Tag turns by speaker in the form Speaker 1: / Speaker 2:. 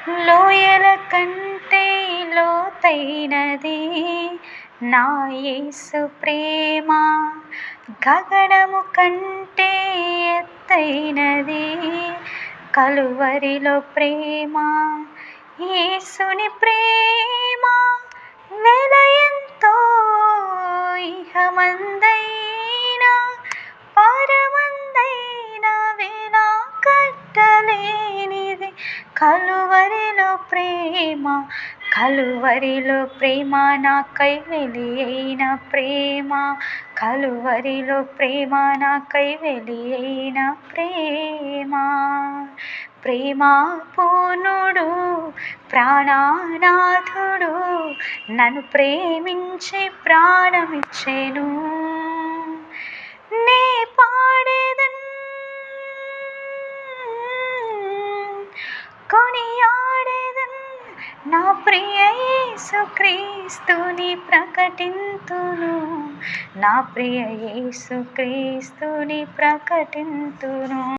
Speaker 1: లోయల కంటే లోతైనది నా యేసు ప్రేమ, గగనము కంటే ఎత్తైనది కలువరిలో ప్రేమ. యేసుని ప్రేమ వెలయంతో ఇహమందైనా పరమందైనా వెలా కట్టలేనిది కలువరిలో ప్రేమ. కలువరిలో ప్రేమ నాకై వెలి అయిన ప్రేమ, కలువరిలో ప్రేమ నాకై వెలి అయిన ప్రేమ. ప్రేమ పూర్ణుడు ప్రాణనాథుడు నన్ను ప్రేమించి ప్రాణమిచ్చెను. నే పాడేదన్ కొనియాడేదన్ నా ప్రియ యేసుక్రీస్తుని ప్రకటింతును, నా ప్రియ యేసుక్రీస్తుని ప్రకటింతును.